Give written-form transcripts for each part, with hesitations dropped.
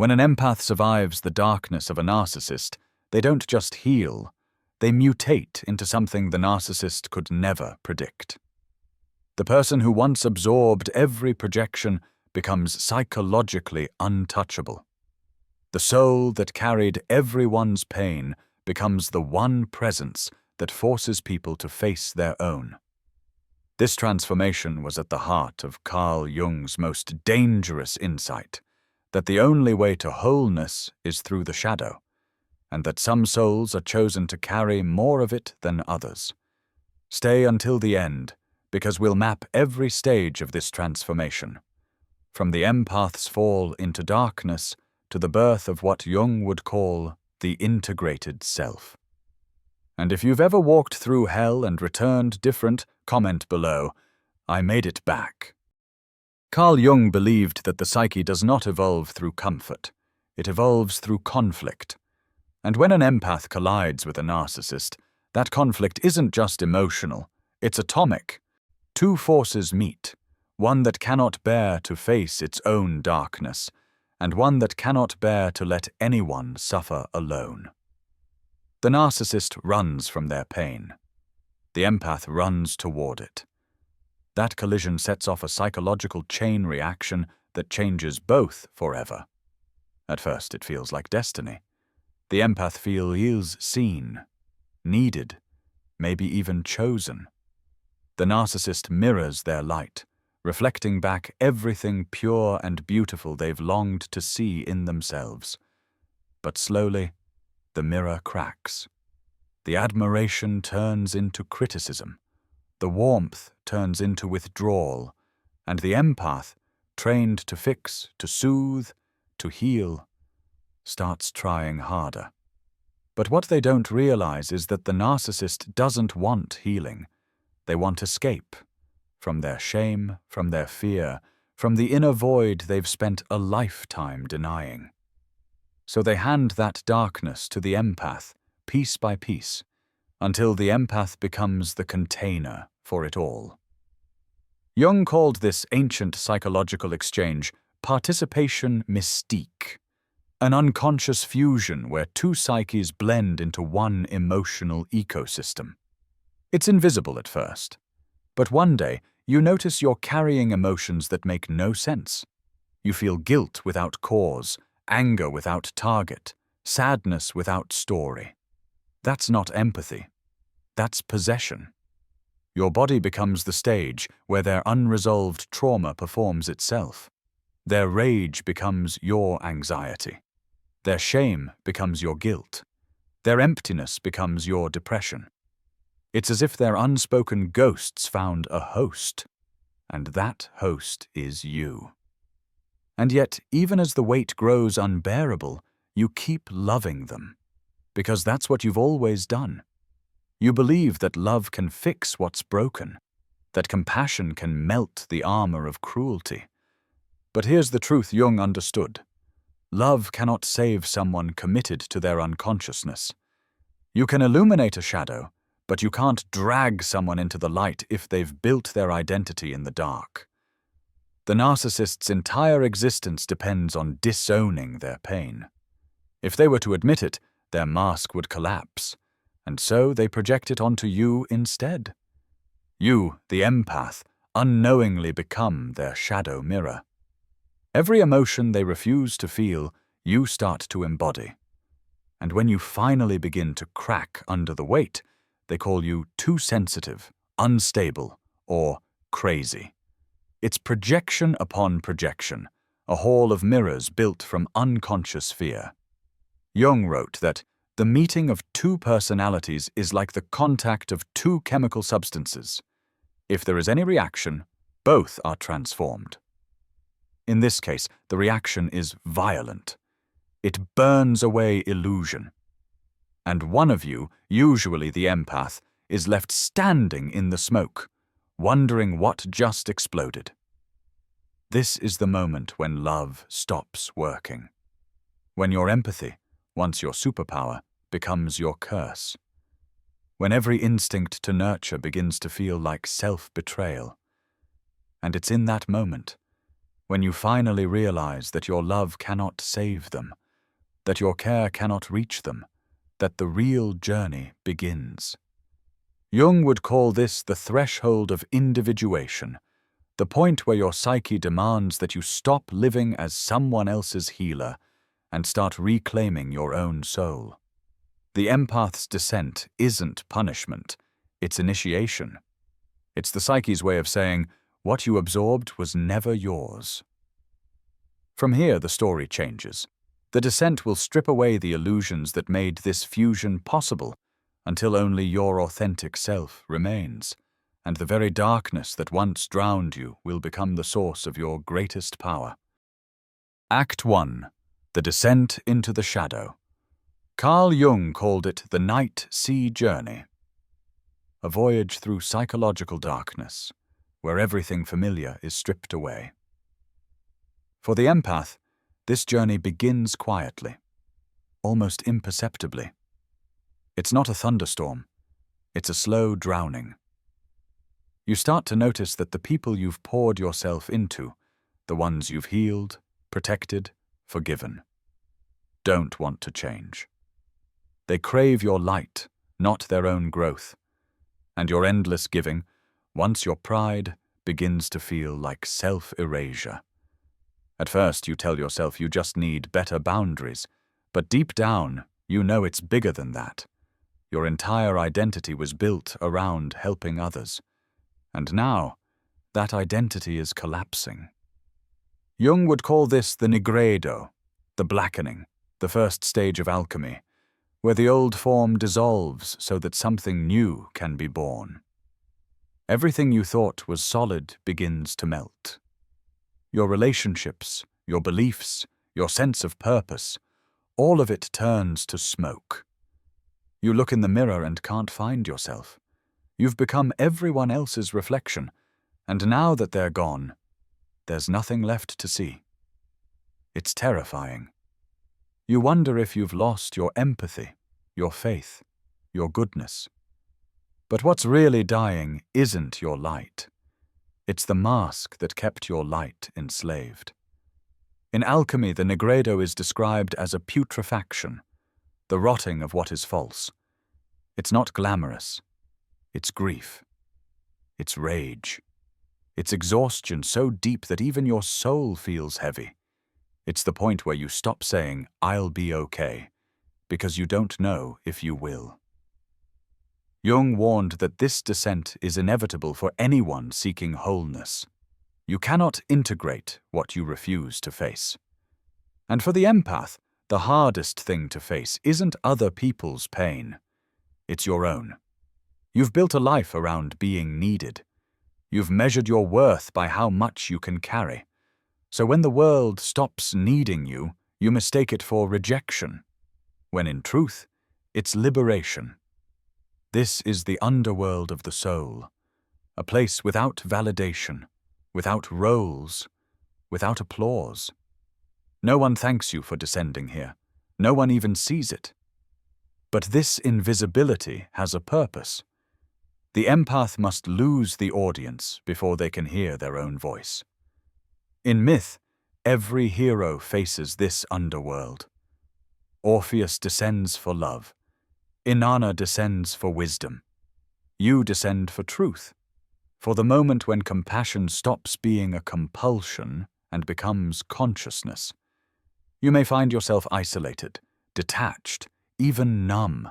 When an empath survives the darkness of a narcissist, they don't just heal, they mutate into something the narcissist could never predict. The person who once absorbed every projection becomes psychologically untouchable. The soul that carried everyone's pain becomes the one presence that forces people to face their own. This transformation was at the heart of Carl Jung's most dangerous insight, that the only way to wholeness is through the shadow, and that some souls are chosen to carry more of it than others. Stay until the end, because we'll map every stage of this transformation, from the empath's fall into darkness to the birth of what Jung would call the integrated self. And if you've ever walked through hell and returned different, comment below. I made it back. Carl Jung believed that the psyche does not evolve through comfort. It evolves through conflict. And when an empath collides with a narcissist, that conflict isn't just emotional, it's atomic. Two forces meet, one that cannot bear to face its own darkness, and one that cannot bear to let anyone suffer alone. The narcissist runs from their pain. The empath runs toward it. That collision sets off a psychological chain reaction that changes both forever. At first, it feels like destiny. The empath feels seen, needed, maybe even chosen. The narcissist mirrors their light, reflecting back everything pure and beautiful they've longed to see in themselves. But slowly, the mirror cracks. The admiration turns into criticism. The warmth turns into withdrawal, and the empath, trained to fix, to soothe, to heal, starts trying harder. But what they don't realize is that the narcissist doesn't want healing. They want escape from their shame, from their fear, from the inner void they've spent a lifetime denying. So they hand that darkness to the empath, piece by piece, until the empath becomes the container for it all. Jung called this ancient psychological exchange participation mystique, an unconscious fusion where two psyches blend into one emotional ecosystem. It's invisible at first, but one day you notice you're carrying emotions that make no sense. You feel guilt without cause, anger without target, sadness without story. That's not empathy. That's possession. Your body becomes the stage where their unresolved trauma performs itself. Their rage becomes your anxiety. Their shame becomes your guilt. Their emptiness becomes your depression. It's as if their unspoken ghosts found a host, and that host is you. And yet, even as the weight grows unbearable, you keep loving them, because that's what you've always done. You believe that love can fix what's broken, that compassion can melt the armor of cruelty. But here's the truth Jung understood. Love cannot save someone committed to their unconsciousness. You can illuminate a shadow, but you can't drag someone into the light if they've built their identity in the dark. The narcissist's entire existence depends on disowning their pain. If they were to admit it, their mask would collapse, and so they project it onto you instead. You, the empath, unknowingly become their shadow mirror. Every emotion they refuse to feel, you start to embody. And when you finally begin to crack under the weight, they call you too sensitive, unstable, or crazy. It's projection upon projection, a hall of mirrors built from unconscious fear. Jung wrote that the meeting of two personalities is like the contact of two chemical substances. If there is any reaction, both are transformed. In this case, the reaction is violent. It burns away illusion. And one of you, usually the empath, is left standing in the smoke, wondering what just exploded. This is the moment when love stops working. When your empathy, once your superpower, becomes your curse. When every instinct to nurture begins to feel like self-betrayal. And it's in that moment, when you finally realize that your love cannot save them, that your care cannot reach them, that the real journey begins. Jung would call this the threshold of individuation, the point where your psyche demands that you stop living as someone else's healer and start reclaiming your own soul. The empath's descent isn't punishment, it's initiation. It's the psyche's way of saying, what you absorbed was never yours. From here, the story changes. The descent will strip away the illusions that made this fusion possible until only your authentic self remains, and the very darkness that once drowned you will become the source of your greatest power. Act 1. The Descent into the Shadow. Carl Jung called it the Night Sea Journey, a voyage through psychological darkness, where everything familiar is stripped away. For the empath, this journey begins quietly, almost imperceptibly. It's not a thunderstorm, it's a slow drowning. You start to notice that the people you've poured yourself into, the ones you've healed, protected, forgiven, don't want to change. They crave your light, not their own growth. And your endless giving, once your pride, begins to feel like self-erasure. At first you tell yourself you just need better boundaries, but deep down you know it's bigger than that. Your entire identity was built around helping others. And now, that identity is collapsing. Jung would call this the nigredo, the blackening, the first stage of alchemy, where the old form dissolves so that something new can be born. Everything you thought was solid begins to melt. Your relationships, your beliefs, your sense of purpose, all of it turns to smoke. You look in the mirror and can't find yourself. You've become everyone else's reflection, and now that they're gone, there's nothing left to see. It's terrifying. You wonder if you've lost your empathy, your faith, your goodness. But what's really dying isn't your light. It's the mask that kept your light enslaved. In alchemy, the nigredo is described as a putrefaction, the rotting of what is false. It's not glamorous. It's grief. It's rage. It's exhaustion so deep that even your soul feels heavy. It's the point where you stop saying, "I'll be okay," because you don't know if you will. Jung warned that this descent is inevitable for anyone seeking wholeness. You cannot integrate what you refuse to face. And for the empath, the hardest thing to face isn't other people's pain. It's your own. You've built a life around being needed. You've measured your worth by how much you can carry. So when the world stops needing you, you mistake it for rejection, when in truth, it's liberation. This is the underworld of the soul, a place without validation, without roles, without applause. No one thanks you for descending here. No one even sees it. But this invisibility has a purpose. The empath must lose the audience before they can hear their own voice. In myth, every hero faces this underworld. Orpheus descends for love. Inanna descends for wisdom. You descend for truth, for the moment when compassion stops being a compulsion and becomes consciousness. You may find yourself isolated, detached, even numb.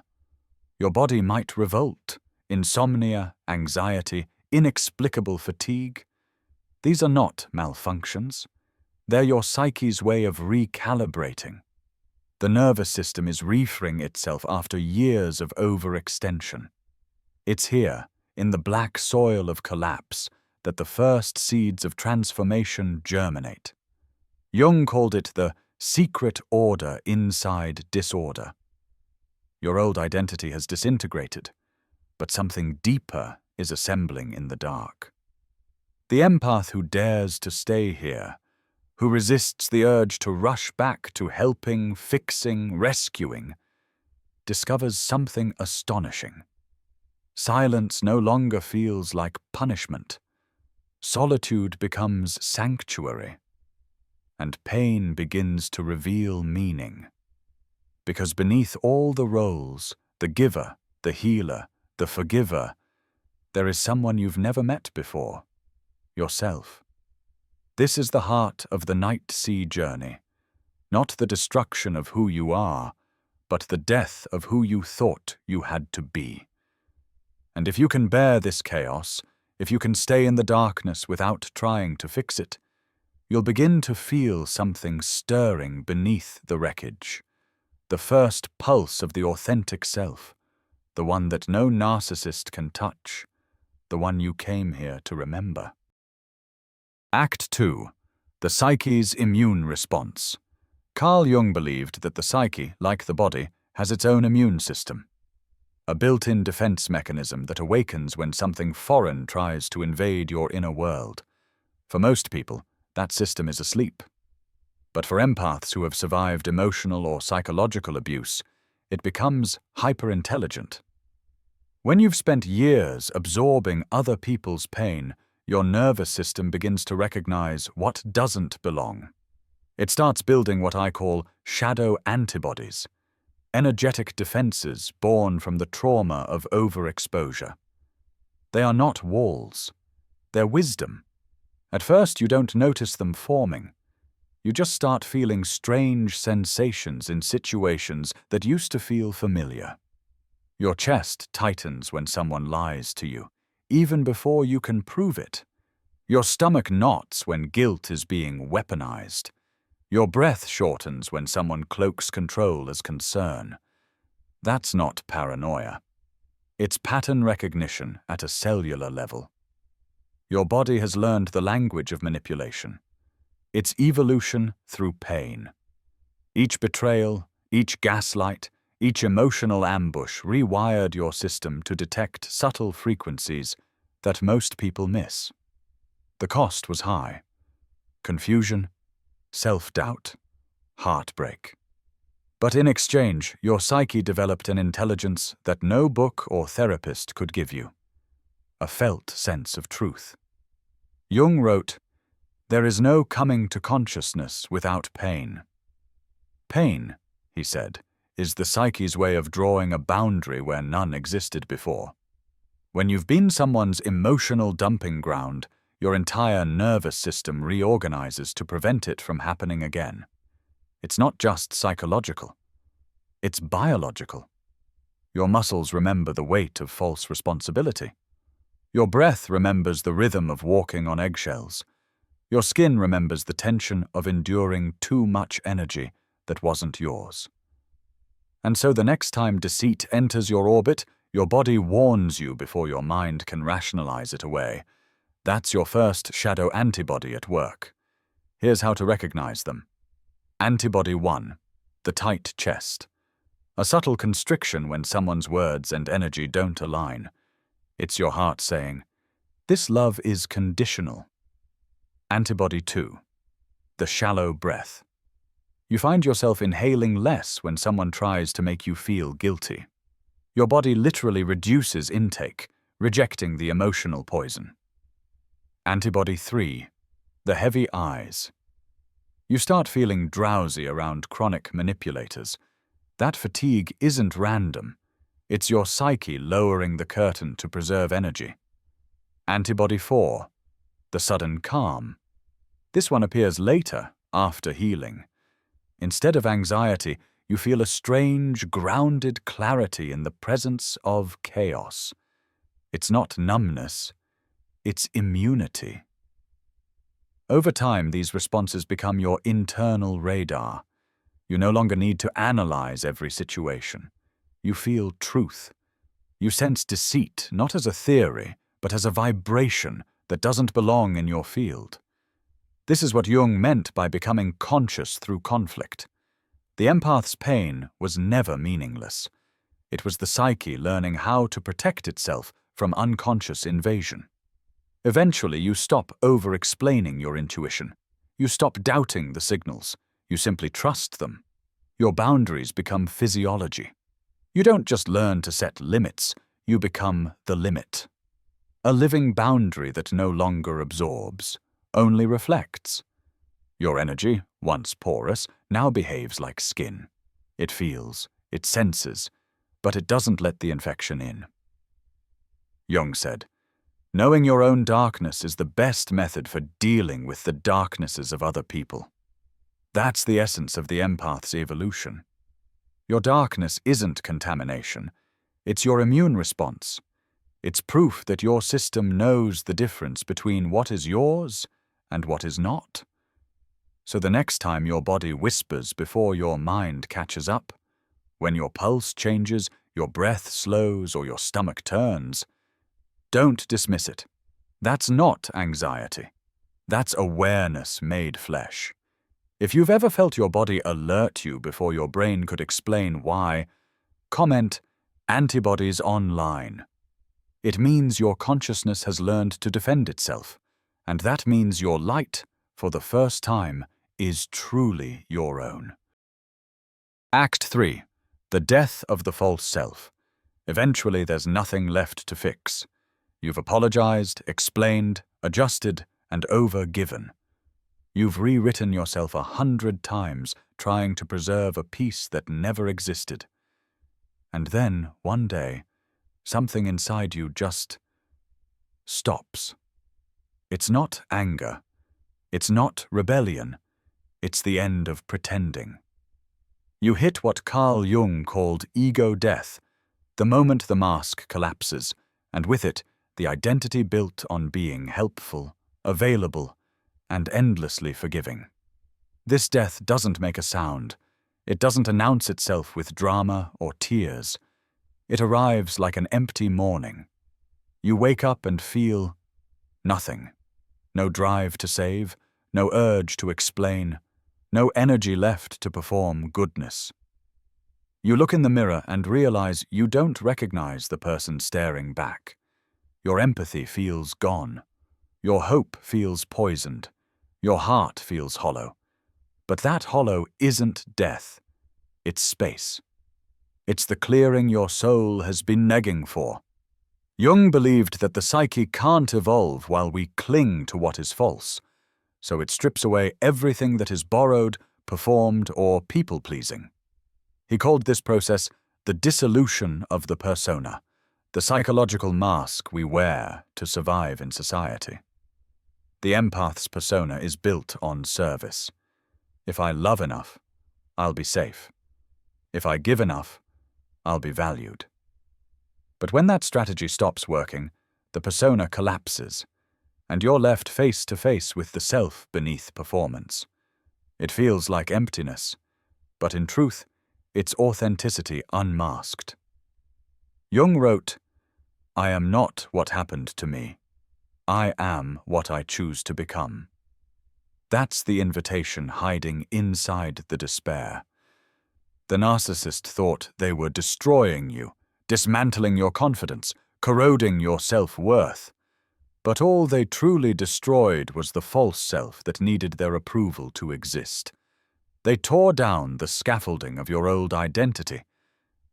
Your body might revolt. Insomnia, anxiety, inexplicable fatigue. These are not malfunctions. They're your psyche's way of recalibrating. The nervous system is refreeing itself after years of overextension. It's here, in the black soil of collapse, that the first seeds of transformation germinate. Jung called it the secret order inside disorder. Your old identity has disintegrated, but something deeper is assembling in the dark. The empath who dares to stay here, who resists the urge to rush back to helping, fixing, rescuing, discovers something astonishing. Silence no longer feels like punishment. Solitude becomes sanctuary. and pain begins to reveal meaning. Because beneath all the roles, the giver, the healer, the forgiver, there is someone you've never met before, yourself. This is the heart of the night sea journey, not the destruction of who you are, but the death of who you thought you had to be. And if you can bear this chaos, if you can stay in the darkness without trying to fix it, you'll begin to feel something stirring beneath the wreckage, the first pulse of the authentic self, the one that no narcissist can touch, the one you came here to remember. Act 2. The Psyche's Immune Response. Carl Jung believed that the psyche, like the body, has its own immune system, a built-in defense mechanism that awakens when something foreign tries to invade your inner world. For most people, that system is asleep. But for empaths who have survived emotional or psychological abuse, it becomes hyper-intelligent. When you've spent years absorbing other people's pain, your nervous system begins to recognize what doesn't belong. It starts building what I call shadow antibodies, energetic defenses born from the trauma of overexposure. They are not walls. They're wisdom. At first, you don't notice them forming. You just start feeling strange sensations in situations that used to feel familiar. Your chest tightens when someone lies to you, even before you can prove it. Your stomach knots when guilt is being weaponized. Your breath shortens when someone cloaks control as concern. That's not paranoia. It's pattern recognition at a cellular level. Your body has learned the language of manipulation. It's evolution through pain. Each betrayal, each gaslight, each emotional ambush rewired your system to detect subtle frequencies that most people miss. The cost was high. Confusion, self-doubt, heartbreak. But in exchange, your psyche developed an intelligence that no book or therapist could give you, a felt sense of truth. Jung wrote, "There is no coming to consciousness without pain." Pain, he said, is the psyche's way of drawing a boundary where none existed before. When you've been someone's emotional dumping ground, your entire nervous system reorganizes to prevent it from happening again. It's not just psychological. It's biological. Your muscles remember the weight of false responsibility. Your breath remembers the rhythm of walking on eggshells. Your skin remembers the tension of enduring too much energy that wasn't yours. And so the next time deceit enters your orbit, your body warns you before your mind can rationalize it away. That's your first shadow antibody at work. Here's how to recognize them. Antibody 1. The tight chest. A subtle constriction when someone's words and energy don't align. It's your heart saying, "This love is conditional." Antibody 2. The shallow breath. You find yourself inhaling less when someone tries to make you feel guilty. Your body literally reduces intake, rejecting the emotional poison. Antibody 3. The heavy eyes. You start feeling drowsy around chronic manipulators. That fatigue isn't random. It's your psyche lowering the curtain to preserve energy. Antibody 4. The sudden calm. This one appears later, after healing. Instead of anxiety, you feel a strange, grounded clarity in the presence of chaos. It's not numbness. It's immunity. Over time, these responses become your internal radar. You no longer need to analyze every situation. You feel truth. You sense deceit, not as a theory, but as a vibration that doesn't belong in your field. This is what Jung meant by becoming conscious through conflict. The empath's pain was never meaningless. It was the psyche learning how to protect itself from unconscious invasion. Eventually, you stop over-explaining your intuition. You stop doubting the signals. You simply trust them. Your boundaries become physiology. You don't just learn to set limits, you become the limit. A living boundary that no longer absorbs, only reflects. Your energy, once porous, now behaves like skin. It feels, it senses, but it doesn't let the infection in. Jung said, "Knowing your own darkness is the best method for dealing with the darknesses of other people." That's the essence of the empath's evolution. Your darkness isn't contamination. It's your immune response. It's proof that your system knows the difference between what is yours and what is not. So the next time your body whispers before your mind catches up, when your pulse changes, your breath slows, or your stomach turns, don't dismiss it. That's not anxiety. That's awareness made flesh. If you've ever felt your body alert you before your brain could explain why, comment, "Antibodies online." It means your consciousness has learned to defend itself, and that means your light, for the first time, is truly your own. Act 3. The death of the false self. Eventually, there's nothing left to fix. You've apologized, explained, adjusted, and over-given. You've rewritten yourself 100 times, trying to preserve a piece that never existed. And then, one day, something inside you just stops. It's not anger. It's not rebellion. It's the end of pretending. You hit what Carl Jung called ego death, the moment the mask collapses, and with it, the identity built on being helpful, available, and endlessly forgiving. This death doesn't make a sound. It doesn't announce itself with drama or tears. It arrives like an empty morning. You wake up and feel nothing. No drive to save, no urge to explain, no energy left to perform goodness. You look in the mirror and realize you don't recognize the person staring back. Your empathy feels gone. Your hope feels poisoned. Your heart feels hollow. But that hollow isn't death. It's space. It's the clearing your soul has been negging for. Jung believed that the psyche can't evolve while we cling to what is false, so it strips away everything that is borrowed, performed, or people-pleasing. He called this process the dissolution of the persona, the psychological mask we wear to survive in society. The empath's persona is built on service. If I love enough, I'll be safe. If I give enough, I'll be valued. But when that strategy stops working, the persona collapses, and you're left face to face with the self beneath performance. It feels like emptiness, but in truth, it's authenticity unmasked. Jung wrote, "I am not what happened to me. I am what I choose to become." That's the invitation hiding inside the despair. The narcissist thought they were destroying you, dismantling your confidence, corroding your self-worth. But all they truly destroyed was the false self that needed their approval to exist. They tore down the scaffolding of your old identity.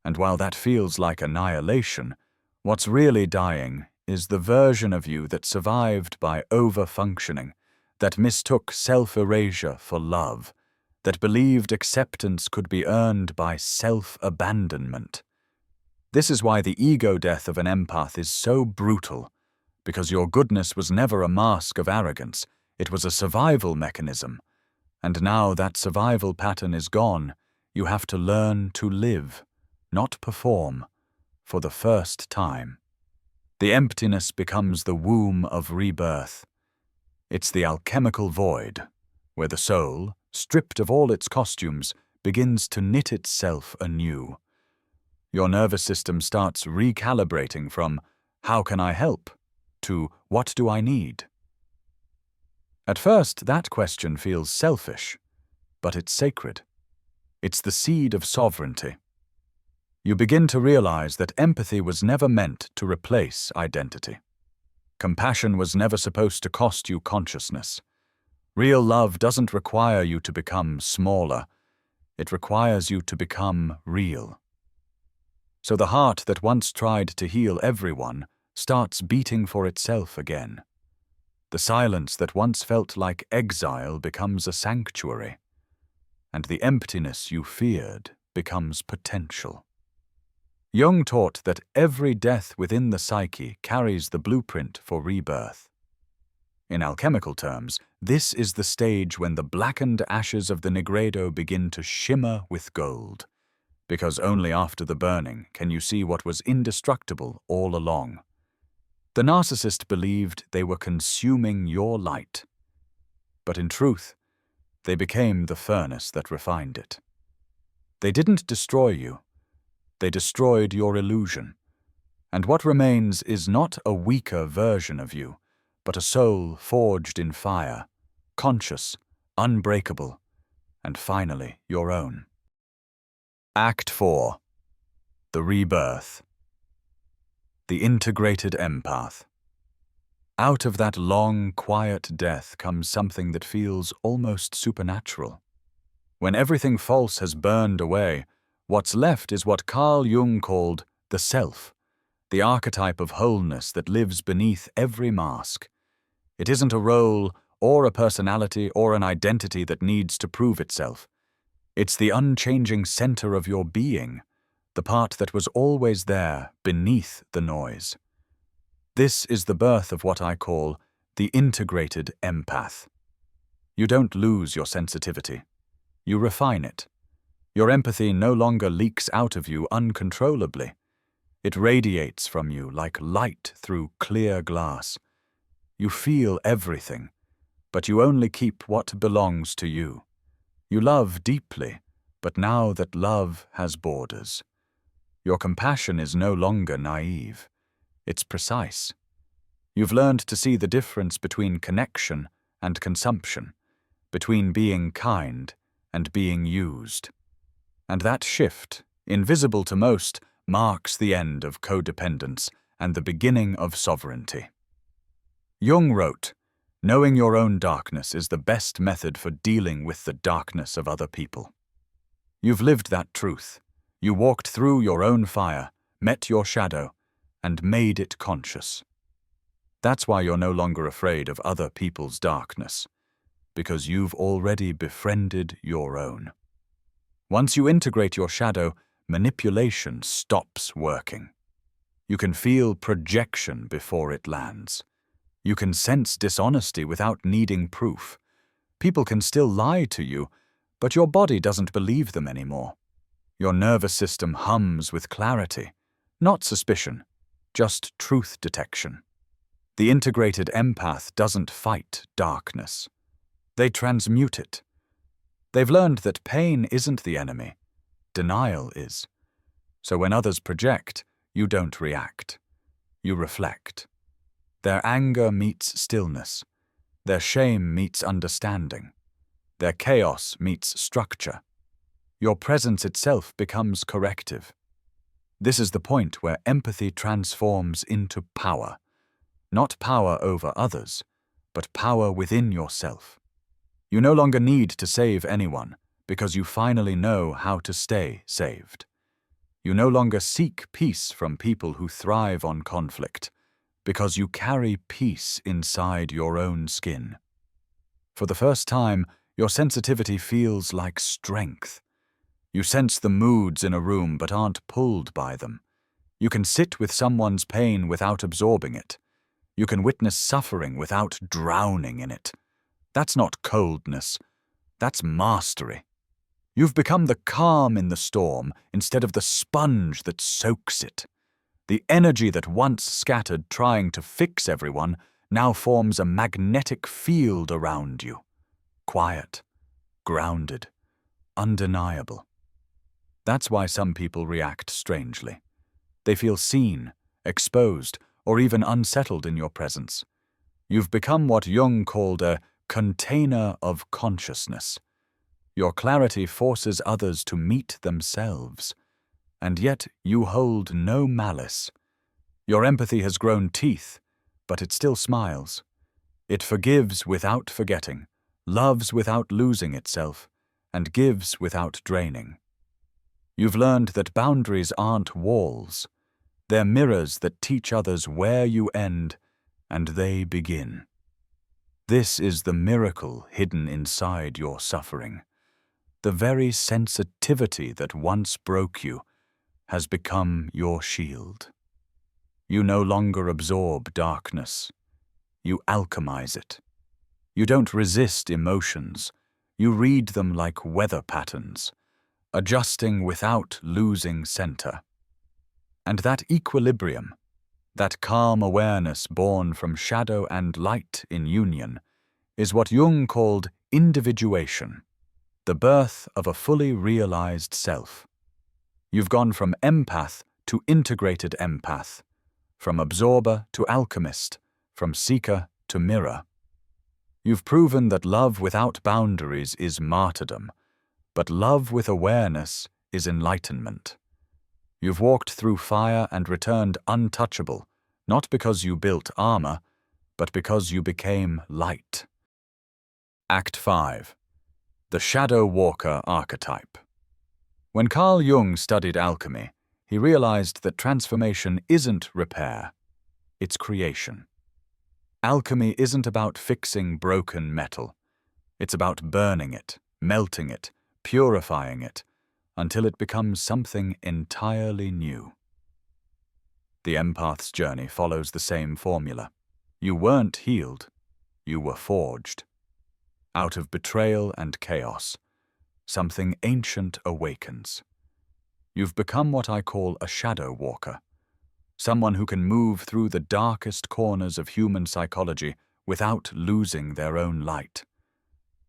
And while that feels like annihilation, what's really dying is the version of you that survived by over-functioning, that mistook self-erasure for love, that believed acceptance could be earned by self-abandonment. This is why the ego death of an empath is so brutal, because your goodness was never a mask of arrogance, it was a survival mechanism. And now that survival pattern is gone, you have to learn to live, not perform, for the first time. The emptiness becomes the womb of rebirth. It's the alchemical void, where the soul, stripped of all its costumes, begins to knit itself anew. Your nervous system starts recalibrating from, "How can I help?" to, "What do I need?" At first, that question feels selfish, but it's sacred. It's the seed of sovereignty. You begin to realize that empathy was never meant to replace identity. Compassion was never supposed to cost you consciousness. Real love doesn't require you to become smaller. It requires you to become real. So the heart that once tried to heal everyone starts beating for itself again. The The silence that once felt like exile becomes a sanctuary, and the emptiness you feared becomes potential. Jung taught that every death within the psyche carries the blueprint for rebirth. In alchemical terms, this is the stage when the blackened ashes of the nigredo begin to shimmer with gold, because only after the burning can you see what was indestructible all along. The narcissist believed they were consuming your light, but in truth, they became the furnace that refined it. They didn't destroy you, they destroyed your illusion, and what remains is not a weaker version of you, but a soul forged in fire, conscious, unbreakable, and finally your own. Act 4. The Rebirth. The integrated empath. Out of that long, quiet death comes something that feels almost supernatural. When everything false has burned away, what's left is what Carl Jung called the self, the archetype of wholeness that lives beneath every mask. It isn't a role or a personality or an identity that needs to prove itself. It's the unchanging center of your being, the part that was always there beneath the noise. This is the birth of what I call the integrated empath. You don't lose your sensitivity. You refine it. Your empathy no longer leaks out of you uncontrollably. It radiates from you like light through clear glass. You feel everything, but you only keep what belongs to you. You love deeply, but now that love has borders. Your compassion is no longer naive. It's precise. You've learned to see the difference between connection and consumption, between being kind and being used. And that shift, invisible to most, marks the end of codependence and the beginning of sovereignty. Jung wrote, "Knowing your own darkness is the best method for dealing with the darkness of other people." You've lived that truth. You walked through your own fire, met your shadow, and made it conscious. That's why you're no longer afraid of other people's darkness, because you've already befriended your own. Once you integrate your shadow, manipulation stops working. You can feel projection before it lands. You can sense dishonesty without needing proof. People can still lie to you, but your body doesn't believe them anymore. Your nervous system hums with clarity, not suspicion, just truth detection. The integrated empath doesn't fight darkness. They transmute it. They've learned that pain isn't the enemy. Denial is. So when others project, you don't react. You reflect. Their anger meets stillness. Their shame meets understanding. Their chaos meets structure. Your presence itself becomes corrective. This is the point where empathy transforms into power. Not power over others, but power within yourself. You no longer need to save anyone, because you finally know how to stay saved. You no longer seek peace from people who thrive on conflict, because you carry peace inside your own skin. For the first time, your sensitivity feels like strength. You sense the moods in a room but aren't pulled by them. You can sit with someone's pain without absorbing it. You can witness suffering without drowning in it. That's not coldness. That's mastery. You've become the calm in the storm instead of the sponge that soaks it. The energy that once scattered trying to fix everyone now forms a magnetic field around you. Quiet, grounded, undeniable. That's why some people react strangely. They feel seen, exposed, or even unsettled in your presence. You've become what Jung called a container of consciousness. Your clarity forces others to meet themselves, and yet you hold no malice. Your empathy has grown teeth, but it still smiles. It forgives without forgetting, loves without losing itself, and gives without draining. You've learned that boundaries aren't walls. They're mirrors that teach others where you end and they begin. This is the miracle hidden inside your suffering. The very sensitivity that once broke you has become your shield. You no longer absorb darkness. You alchemize it. You don't resist emotions. You read them like weather patterns, adjusting without losing center. And that equilibrium, that calm awareness born from shadow and light in union, is what Jung called individuation, the birth of a fully realized self. You've gone from empath to integrated empath, from absorber to alchemist, from seeker to mirror. You've proven that love without boundaries is martyrdom, but love with awareness is enlightenment. You've walked through fire and returned untouchable, not because you built armor, but because you became light. Act 5. The Shadow Walker Archetype. When Carl Jung studied alchemy, he realized that transformation isn't repair, it's creation. Alchemy isn't about fixing broken metal. It's about burning it, melting it, purifying it, until it becomes something entirely new. The empath's journey follows the same formula. You weren't healed, you were forged. Out of betrayal and chaos, something ancient awakens. You've become what I call a shadow walker, someone who can move through the darkest corners of human psychology without losing their own light.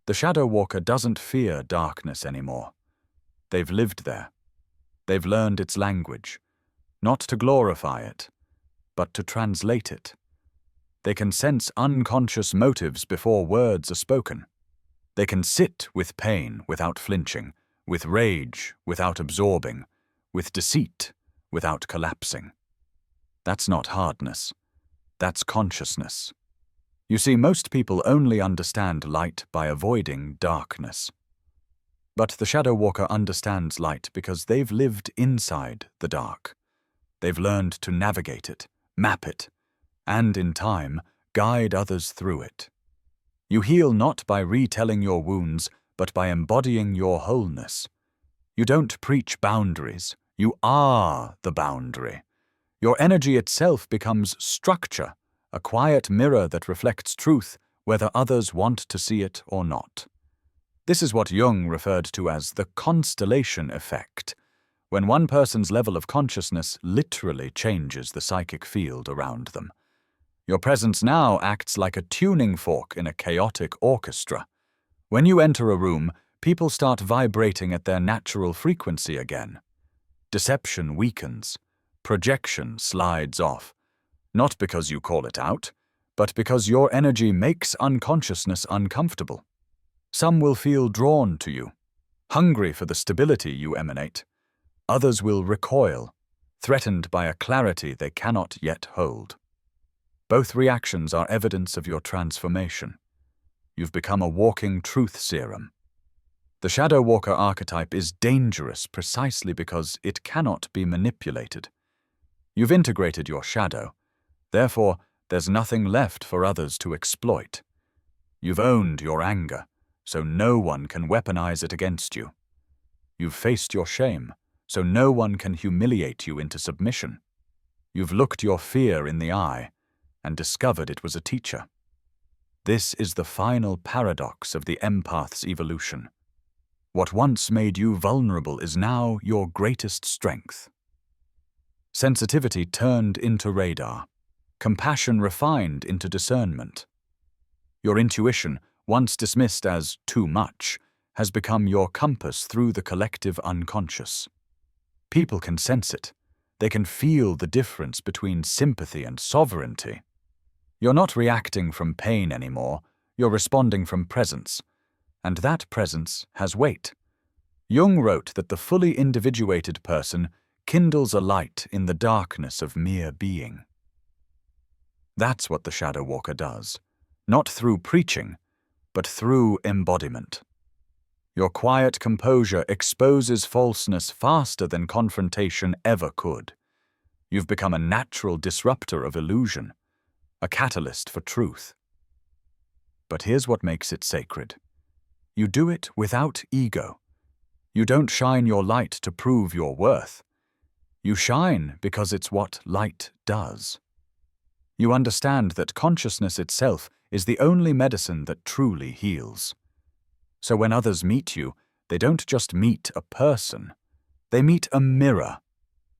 The shadow walker doesn't fear darkness anymore. They've lived there. They've learned its language, not to glorify it, but to translate it. They can sense unconscious motives before words are spoken. They can sit with pain without flinching, with rage without absorbing, with deceit without collapsing. That's not hardness. That's consciousness. You see, most people only understand light by avoiding darkness. But the shadow walker understands light because they've lived inside the dark. They've learned to navigate it, map it, and in time, guide others through it. You heal not by retelling your wounds, but by embodying your wholeness. You don't preach boundaries. You are the boundary. Your energy itself becomes structure, a quiet mirror that reflects truth, whether others want to see it or not. This is what Jung referred to as the constellation effect, when one person's level of consciousness literally changes the psychic field around them. Your presence now acts like a tuning fork in a chaotic orchestra. When you enter a room, people start vibrating at their natural frequency again. Deception weakens. Projection slides off. Not because you call it out, but because your energy makes unconsciousness uncomfortable. Some will feel drawn to you, hungry for the stability you emanate. Others will recoil, threatened by a clarity they cannot yet hold. Both reactions are evidence of your transformation. You've become a walking truth serum. The shadow walker archetype is dangerous precisely because it cannot be manipulated. You've integrated your shadow. Therefore, there's nothing left for others to exploit. You've owned your anger, so no one can weaponize it against you. You've faced your shame, so no one can humiliate you into submission. You've looked your fear in the eye and discovered it was a teacher. This is the final paradox of the empath's evolution. What once made you vulnerable is now your greatest strength. Sensitivity turned into radar, compassion refined into discernment. Your intuition, once dismissed as too much, has become your compass through the collective unconscious. People can sense it. They can feel the difference between sympathy and sovereignty. You're not reacting from pain anymore, you're responding from presence. And that presence has weight. Jung wrote that the fully individuated person kindles a light in the darkness of mere being. That's what the shadow walker does, not through preaching, but through embodiment. Your quiet composure exposes falseness faster than confrontation ever could. You've become a natural disruptor of illusion, a catalyst for truth. But here's what makes it sacred. You do it without ego. You don't shine your light to prove your worth. You shine because it's what light does. You understand that consciousness itself is the only medicine that truly heals. So when others meet you, they don't just meet a person. They meet a mirror.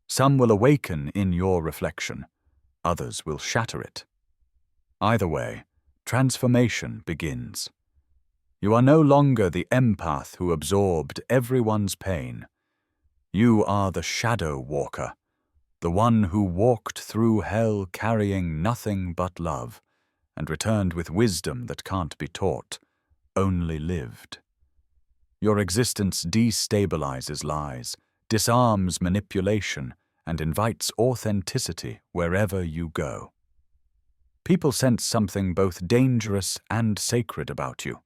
Some will awaken in your reflection. Others will shatter it. Either way, transformation begins. You are no longer the empath who absorbed everyone's pain. You are the shadow walker, the one who walked through hell carrying nothing but love, and returned with wisdom that can't be taught, only lived. Your existence destabilizes lies, disarms manipulation, and invites authenticity wherever you go. People sense something both dangerous and sacred about you,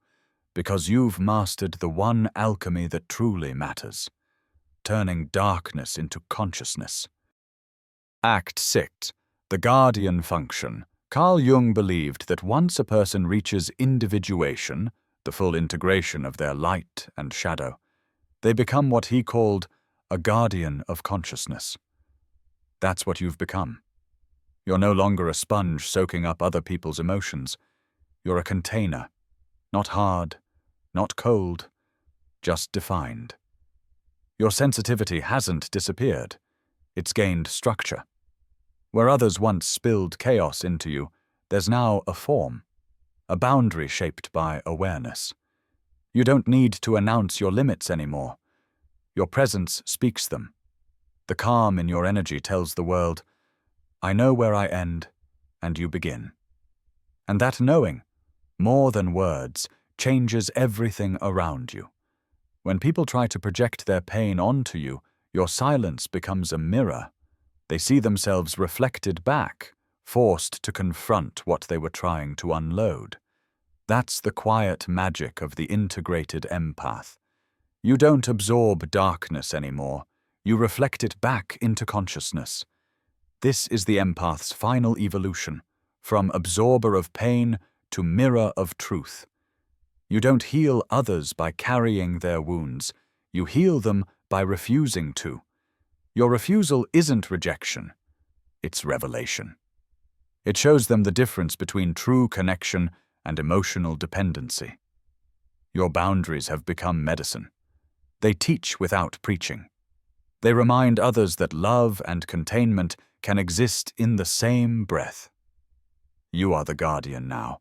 because you've mastered the one alchemy that truly matters, turning darkness into consciousness. Act 6. The Guardian Function. Carl Jung believed that once a person reaches individuation, the full integration of their light and shadow, they become what he called a guardian of consciousness. That's what you've become. You're no longer a sponge soaking up other people's emotions. You're a container, not hard, not cold, just defined. Your sensitivity hasn't disappeared. It's gained structure. Where others once spilled chaos into you, there's now a form, a boundary shaped by awareness. You don't need to announce your limits anymore. Your presence speaks them. The calm in your energy tells the world, I know where I end, and you begin. And that knowing, more than words, changes everything around you. When people try to project their pain onto you, your silence becomes a mirror. They see themselves reflected back, forced to confront what they were trying to unload. That's the quiet magic of the integrated empath. You don't absorb darkness anymore. You reflect it back into consciousness. This is the empath's final evolution, from absorber of pain to mirror of truth. You don't heal others by carrying their wounds. You heal them by refusing to. Your refusal isn't rejection. It's revelation. It shows them the difference between true connection and emotional dependency. Your boundaries have become medicine. They teach without preaching. They remind others that love and containment can exist in the same breath. You are the guardian now,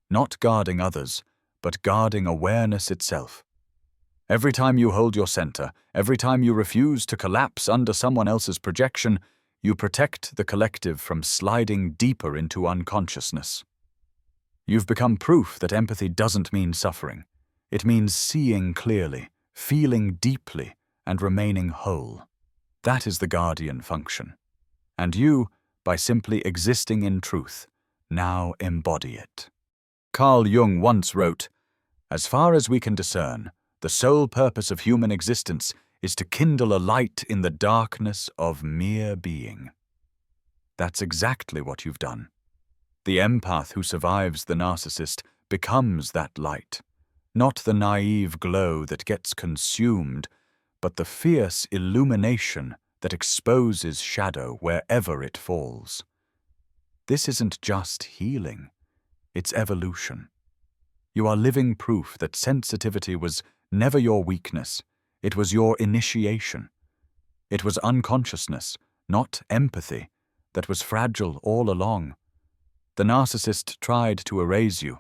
not guarding others, but guarding awareness itself. Every time you hold your center, every time you refuse to collapse under someone else's projection, you protect the collective from sliding deeper into unconsciousness. You've become proof that empathy doesn't mean suffering. It means seeing clearly, feeling deeply, and remaining whole. That is the guardian function. And you, by simply existing in truth, now embody it. Carl Jung once wrote, "As far as we can discern, the sole purpose of human existence is to kindle a light in the darkness of mere being." That's exactly what you've done. The empath who survives the narcissist becomes that light, not the naive glow that gets consumed, but the fierce illumination that exposes shadow wherever it falls. This isn't just healing, it's evolution. You are living proof that sensitivity was never your weakness, it was your initiation. It was unconsciousness, not empathy, that was fragile all along. The narcissist tried to erase you,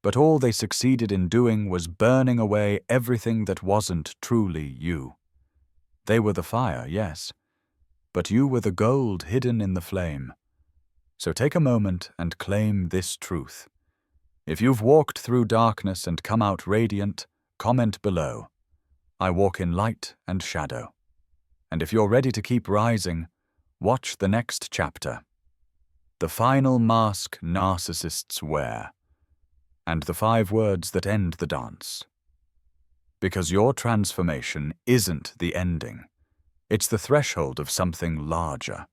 but all they succeeded in doing was burning away everything that wasn't truly you. They were the fire, yes, but you were the gold hidden in the flame. So take a moment and claim this truth. If you've walked through darkness and come out radiant, comment below. I walk in light and shadow. And if you're ready to keep rising, watch the next chapter. The final mask narcissists wear, and the 5 words that end the dance. Because your transformation isn't the ending. It's the threshold of something larger,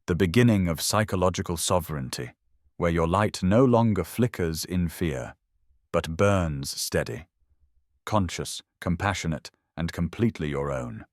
the beginning of psychological sovereignty, where your light no longer flickers in fear, but burns steady. Conscious, compassionate, and completely your own.